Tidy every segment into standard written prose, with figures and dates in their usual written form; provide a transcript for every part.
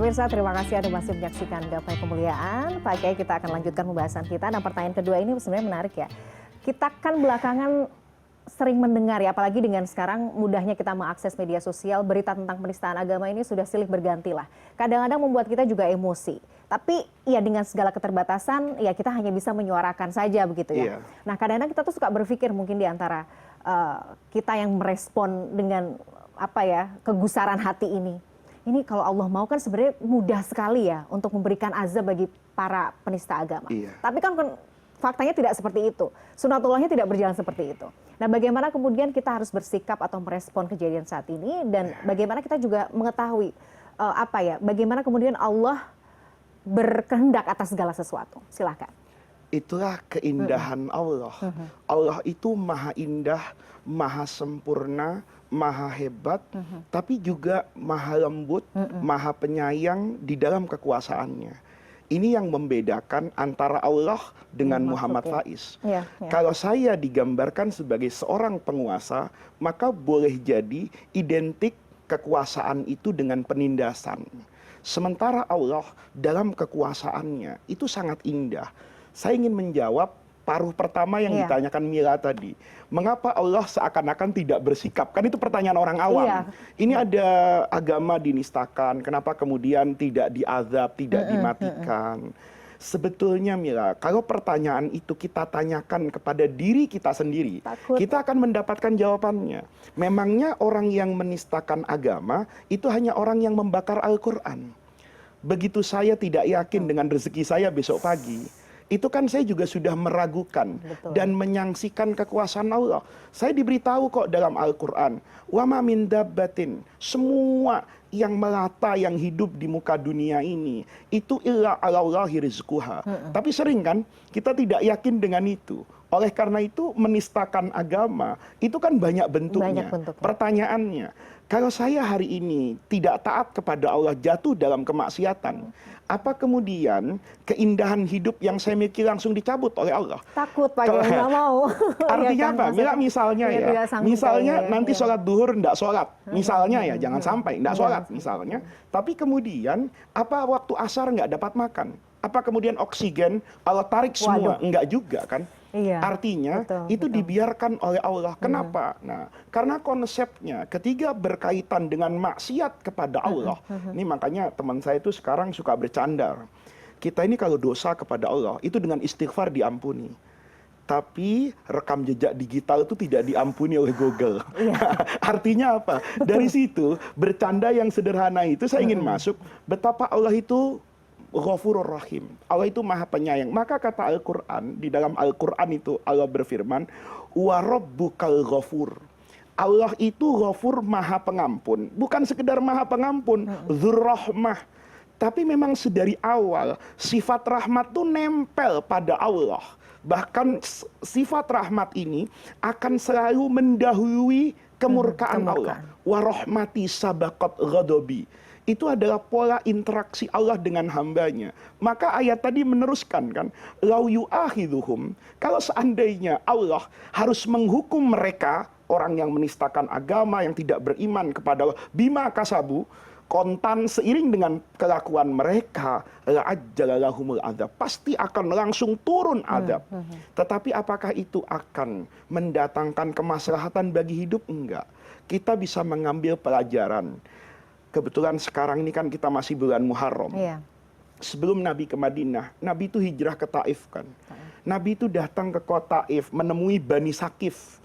Pemirsa, terima kasih Anda masih menyaksikan Gapai Kemuliaan. Pak Kiai, kita akan lanjutkan pembahasan kita. Nah, pertanyaan kedua ini sebenarnya menarik ya. Kita kan belakangan sering mendengar ya, apalagi dengan sekarang mudahnya kita mengakses media sosial, berita tentang penistaan agama ini sudah silih berganti lah. Kadang-kadang membuat kita juga emosi. Tapi ya dengan segala keterbatasan, ya kita hanya bisa menyuarakan saja begitu ya. Nah, kadang-kadang kita tuh suka berpikir mungkin di antara kita yang merespon dengan apa ya, kegusaran hati ini. Ini kalau Allah mau kan sebenarnya mudah sekali ya untuk memberikan azab bagi para penista agama. Tapi kan faktanya tidak seperti itu. Sunatullahnya tidak berjalan seperti itu. Nah, bagaimana kemudian kita harus bersikap atau merespon kejadian saat ini, dan bagaimana kita juga mengetahui bagaimana kemudian Allah berkehendak atas segala sesuatu. Silakan. Itulah keindahan Allah. Allah itu maha indah, maha sempurna, maha hebat, tapi juga maha lembut, maha penyayang di dalam kekuasaannya. Ini yang membedakan antara Allah dengan Muhammad Faiz. Kalau saya digambarkan sebagai seorang penguasa, maka boleh jadi identik kekuasaan itu dengan penindasan. Sementara Allah dalam kekuasaannya itu sangat indah. Saya ingin menjawab paruh pertama yang ditanyakan Mila tadi. Mengapa Allah seakan-akan tidak bersikap? Kan itu pertanyaan orang awam. Ini ada agama dinistakan, kenapa kemudian tidak diazab, tidak dimatikan? Sebetulnya Mila, kalau pertanyaan itu kita tanyakan kepada diri kita sendiri, kita akan mendapatkan jawabannya. Memangnya orang yang menistakan agama itu hanya orang yang membakar Al-Quran. Begitu saya tidak yakin dengan rezeki saya besok pagi, itu kan saya juga sudah meragukan dan menyangsikan kekuasaan Allah. Saya diberitahu kok dalam Al-Quran, wa ma min dabbatin, semua yang melata yang hidup di muka dunia ini itu illa 'alallahi rizquha. Tapi sering kan kita tidak yakin dengan itu. Oleh karena itu menistakan agama itu kan banyak bentuknya. Pertanyaannya, kalau saya hari ini tidak taat kepada Allah, jatuh dalam kemaksiatan, apa kemudian keindahan hidup yang saya miliki langsung dicabut oleh Allah? Takut Pak Kiai, nggak mau. Artinya apa? Mila misalnya misalnya nanti sholat duhur ndak sholat, misalnya ya, jangan sampai ndak sholat misalnya. Tapi kemudian apa waktu asar nggak dapat makan? Apa kemudian oksigen Allah tarik semua? Enggak juga kan? Artinya itu dibiarkan oleh Allah. Kenapa? Nah, karena konsepnya ketika berkaitan dengan maksiat kepada Allah, ini makanya teman saya itu sekarang suka bercanda. Kita ini kalau dosa kepada Allah itu dengan istighfar diampuni. Tapi rekam jejak digital itu tidak diampuni oleh Google. Artinya apa? Dari situ bercanda yang sederhana itu saya ingin masuk betapa Allah itu Ghafurur Rahim. Allah itu maha penyayang. Maka kata Al-Quran, di dalam Al-Quran itu Allah berfirman, wa rabbukal ghafur. Allah itu ghafur, maha pengampun. Bukan sekedar maha pengampun, dzurrahmah. Tapi memang sedari awal sifat rahmat itu nempel pada Allah. Bahkan sifat rahmat ini akan selalu mendahului kemurkaan Allah. Wa rahmati sabaqat ghadabi. Itu adalah pola interaksi Allah dengan hambanya. Maka ayat tadi meneruskan kan, lau yu'akhidhuhum, kalau seandainya Allah harus menghukum mereka, orang yang menistakan agama, yang tidak beriman kepada Allah, bima kasabu, kontan seiring dengan kelakuan mereka, la'ajjalalahumul adab, pasti akan langsung turun adab. Tetapi apakah itu akan mendatangkan kemaslahatan bagi hidup? Enggak. Kita bisa mengambil pelajaran. Kebetulan sekarang ini kan kita masih bulan Muharram. Sebelum Nabi ke Madinah, Nabi itu hijrah ke Taif kan. Nabi itu datang ke kota Taif, menemui Bani Sakif.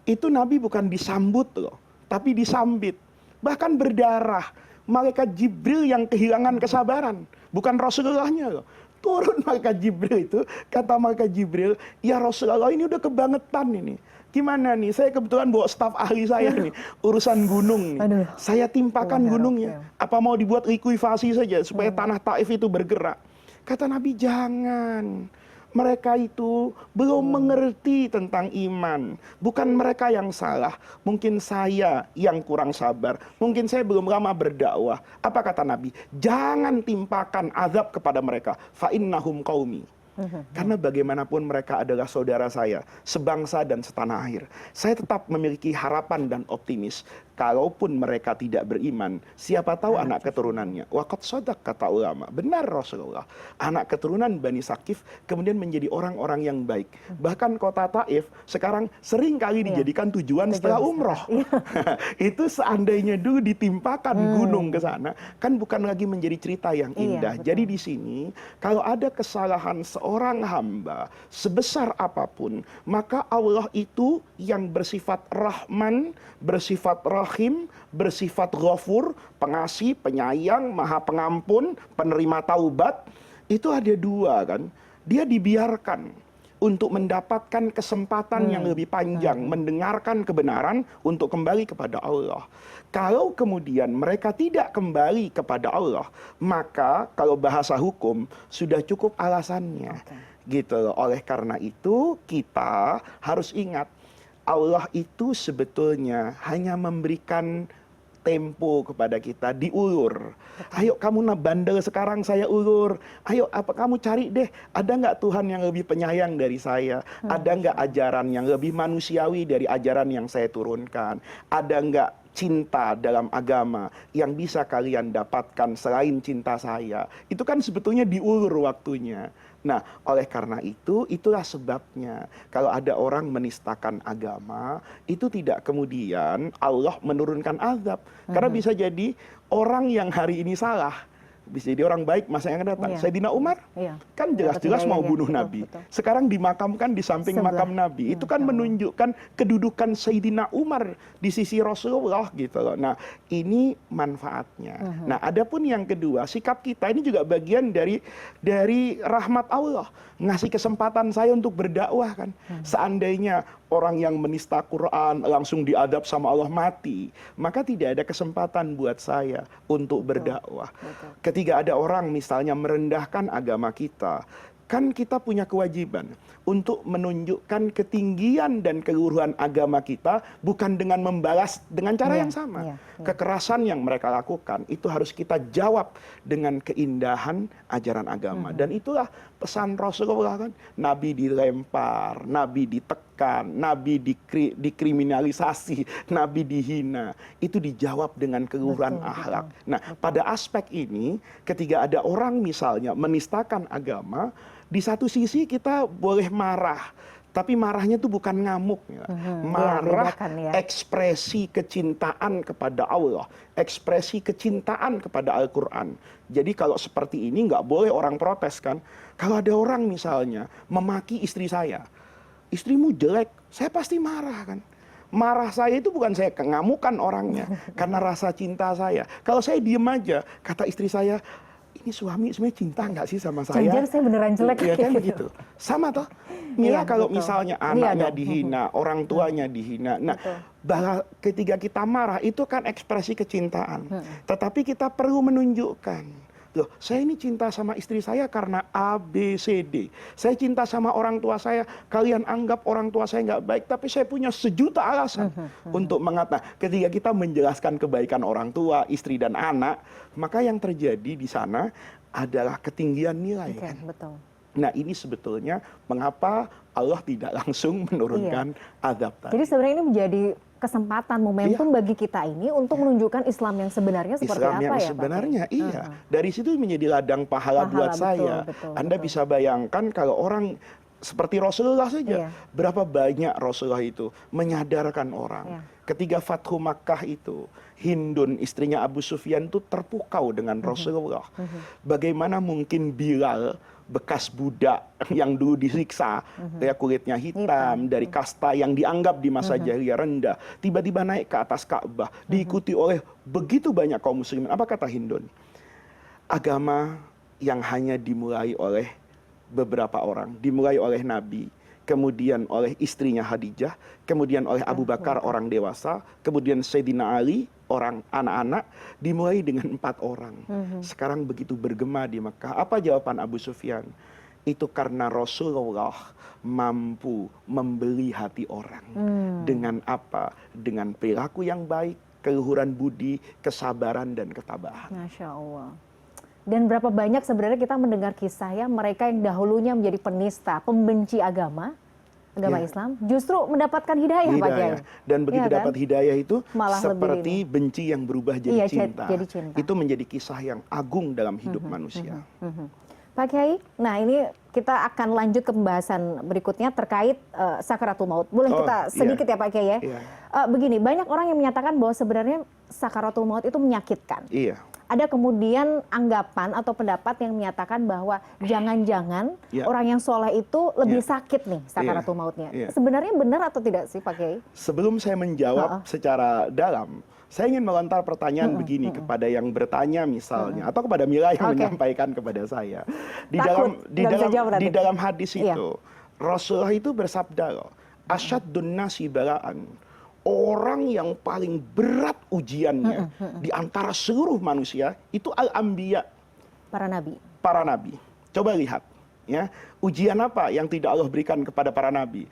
Itu Nabi bukan disambut loh, tapi disambit. Bahkan berdarah. Malaikat Jibril yang kehilangan kesabaran. Bukan Rasulullahnya loh. Turun malaikat Jibril itu, kata malaikat Jibril, ya Rasulullah ini udah kebangetan ini. Gimana nih, saya kebetulan bawa staf ahli saya nih, urusan gunung nih. Saya timpakan gunungnya. Apa mau dibuat likuifasi saja supaya tanah Taif itu bergerak? Kata Nabi, jangan. Mereka itu belum mengerti tentang iman. Bukan mereka yang salah. Mungkin saya yang kurang sabar. Mungkin saya belum lama berdakwah. Apa kata Nabi? Jangan timpakan azab kepada mereka. Fa innahum qaumi. Karena bagaimanapun mereka adalah saudara saya, sebangsa dan setanah air. Saya tetap memiliki harapan dan optimis. Kalaupun mereka tidak beriman, siapa tahu anak keturunannya. Waqad shadaq, kata ulama. Benar Rasulullah. Anak keturunan Bani Sakif kemudian menjadi orang-orang yang baik. Bahkan kota Taif sekarang sering kali dijadikan tujuan setelah umroh. Itu seandainya dulu ditimpakan gunung ke sana, kan bukan lagi menjadi cerita yang indah. Jadi di sini, kalau ada kesalahan seorang hamba, sebesar apapun, maka Allah itu yang bersifat Rahman, bersifat Rahim, bersifat Ghafur, pengasih, penyayang, maha pengampun, penerima taubat, itu ada dua kan. Dia dibiarkan untuk mendapatkan kesempatan yang lebih panjang, mendengarkan kebenaran untuk kembali kepada Allah. Kalau kemudian mereka tidak kembali kepada Allah, maka kalau bahasa hukum sudah cukup alasannya. Gitu loh. Oleh karena itu kita harus ingat, Allah itu sebetulnya hanya memberikan tempo kepada kita, diulur. Ayo kamu bandel sekarang, saya ulur. Ayo apa kamu cari deh, ada nggak Tuhan yang lebih penyayang dari saya? Ada nggak ajaran yang lebih manusiawi dari ajaran yang saya turunkan? Ada nggak cinta dalam agama yang bisa kalian dapatkan selain cinta saya? Itu kan sebetulnya diulur waktunya. Nah, oleh karena itu, itulah sebabnya kalau ada orang menistakan agama, itu tidak kemudian Allah menurunkan azab. Karena bisa jadi orang yang hari ini salah, bisa jadi orang baik masa yang akan datang. Sayyidina Umar kan jelas-jelas mau bunuh Nabi. Sekarang dimakamkan di samping makam Nabi. Itu kan menunjukkan kedudukan Sayyidina Umar di sisi Rasulullah gitu loh. Nah, ini manfaatnya. Nah, adapun yang kedua, sikap kita ini juga bagian dari rahmat Allah. Ngasih kesempatan saya untuk berdakwah kan. Seandainya orang yang menista Quran langsung diadab sama Allah mati, maka tidak ada kesempatan buat saya untuk berdakwah. Ketika ada orang misalnya merendahkan agama kita, kan kita punya kewajiban untuk menunjukkan ketinggian dan keluhuran agama kita, bukan dengan membalas dengan cara yang sama. Kekerasan yang mereka lakukan itu harus kita jawab dengan keindahan ajaran agama. Dan itulah pesan Rasulullah kan. Nabi dilempar, Nabi ditekan, Nabi dikriminalisasi, Nabi dihina. Itu dijawab dengan keluhuran akhlak. Nah, pada aspek ini ketika ada orang misalnya menistakan agama, di satu sisi kita boleh marah, tapi marahnya itu bukan ngamuk, marah ekspresi kecintaan kepada Allah, ekspresi kecintaan kepada Al-Quran. Jadi kalau seperti ini nggak boleh orang protes kan. Kalau ada orang misalnya memaki istri saya, istrimu jelek, saya pasti marah kan. Marah saya itu bukan saya kengamukan orangnya, karena rasa cinta saya. Kalau saya diem aja, kata istri saya, ini suami sebenarnya cinta nggak sih sama saya? Jangan saya beneran jelek. Ya kan begitu. Sama toh. Mila kalau misalnya anaknya dihina, orang tuanya dihina. Nah, ketika kita marah itu kan ekspresi kecintaan. Tetapi kita perlu menunjukkan, loh, saya ini cinta sama istri saya karena A, B, C, D. Saya cinta sama orang tua saya, kalian anggap orang tua saya nggak baik, tapi saya punya sejuta alasan untuk mengatakan. Ketika kita menjelaskan kebaikan orang tua, istri dan anak, maka yang terjadi di sana adalah ketinggian nilai. Kan? Betul. Nah, ini sebetulnya mengapa Allah tidak langsung menurunkan azab tadi. Jadi sebenarnya ini menjadi kesempatan, momentum bagi kita ini untuk menunjukkan Islam yang sebenarnya seperti Islam apa yang ya sebenarnya, iya. Dari situ menjadi ladang pahala buat saya. Anda bisa bayangkan kalau orang seperti Rasulullah saja, berapa banyak Rasulullah itu menyadarkan orang. Ketika Fathu Makkah itu, Hindun istrinya Abu Sufyan itu terpukau dengan Rasulullah. Bagaimana mungkin Bilal, bekas budak yang dulu disiksa, ya kulitnya hitam, dari kasta yang dianggap di masa jahiliyah rendah, tiba-tiba naik ke atas Ka'bah, diikuti oleh begitu banyak kaum muslimin. Apa kata Hindun? Agama yang hanya dimulai oleh beberapa orang, dimulai oleh Nabi, kemudian oleh istrinya Khadijah, kemudian oleh Abu Bakar orang dewasa, kemudian Sayyidina Ali orang anak-anak, dimulai dengan 4 orang. Sekarang begitu bergema di Mekah. Apa jawaban Abu Sufyan? Itu karena Rasulullah mampu membeli hati orang. Dengan apa? Dengan perilaku yang baik, keluhuran budi, kesabaran dan ketabahan. Masya Allah. Dan berapa banyak sebenarnya kita mendengar kisah ya, mereka yang dahulunya menjadi penista, pembenci agama Islam, justru mendapatkan hidayah, Pak Kiai. Dan begitu dapat hidayah itu malah seperti benci yang berubah jadi cinta. Jadi cinta. Itu menjadi kisah yang agung dalam hidup manusia. Pak Kiai, nah ini kita akan lanjut ke pembahasan berikutnya terkait sakaratul maut. Boleh kita sedikit ya Pak Kiai ya? Begini, banyak orang yang menyatakan bahwa sebenarnya sakaratul maut itu menyakitkan. Iya. Ada kemudian anggapan atau pendapat yang menyatakan bahwa jangan-jangan orang yang soleh itu lebih sakit nih sakaratul mautnya. Sebenarnya benar atau tidak sih Pak Kiai? Sebelum saya menjawab secara dalam, saya ingin melontar pertanyaan begini kepada yang bertanya misalnya, atau kepada Mila yang menyampaikan kepada saya. Di dalam hadis itu, Rasulullah itu bersabda loh, asyaddun nasi balaan. Orang yang paling berat ujiannya di antara seluruh manusia itu al-anbiya. Para nabi. Coba lihat. Ya, ujian apa yang tidak Allah berikan kepada para nabi?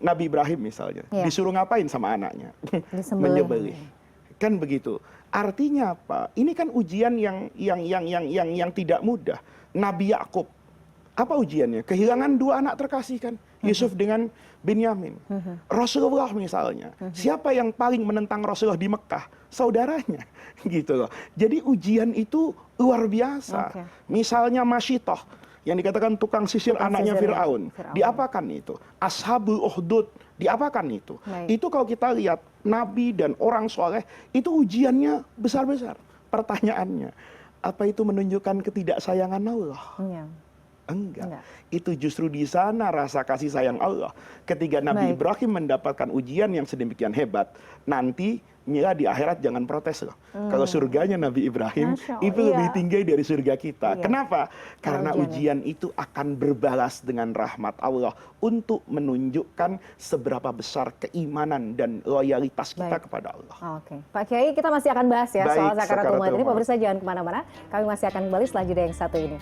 Nabi Ibrahim misalnya. Disuruh ngapain sama anaknya? Menyembelih. Kan begitu. Artinya apa? Ini kan ujian yang tidak mudah. Nabi Yakub. Apa ujiannya? Kehilangan 2 anak terkasih kan? Yusuf dengan Binyamin. Rasulullah misalnya. Siapa yang paling menentang Rasulullah di Mekah? Saudaranya. Gitu loh. Jadi ujian itu luar biasa. Misalnya Masyitoh. Yang dikatakan tukang sisir anaknya Fir'aun. Diapakan itu? Ashabul Uhdud. Diapakan itu? Itu kalau kita lihat Nabi dan orang soleh. Itu ujiannya besar-besar. Pertanyaannya. Apa itu menunjukkan ketidaksayangan Allah? Enggak. Itu justru di sana rasa kasih sayang Allah. Ketika Nabi Ibrahim mendapatkan ujian yang sedemikian hebat, nanti Mila di akhirat jangan protes loh. Kalau surganya Nabi Ibrahim itu lebih tinggi dari surga kita. Kenapa? Karena ujian itu akan berbalas dengan rahmat Allah untuk menunjukkan seberapa besar keimanan dan loyalitas kita kepada Allah. Pak Kiai, kita masih akan bahas ya soal sakaratul maut ini. Pemirsa jangan kemana-mana. Kami masih akan kembali setelah jeda yang satu ini.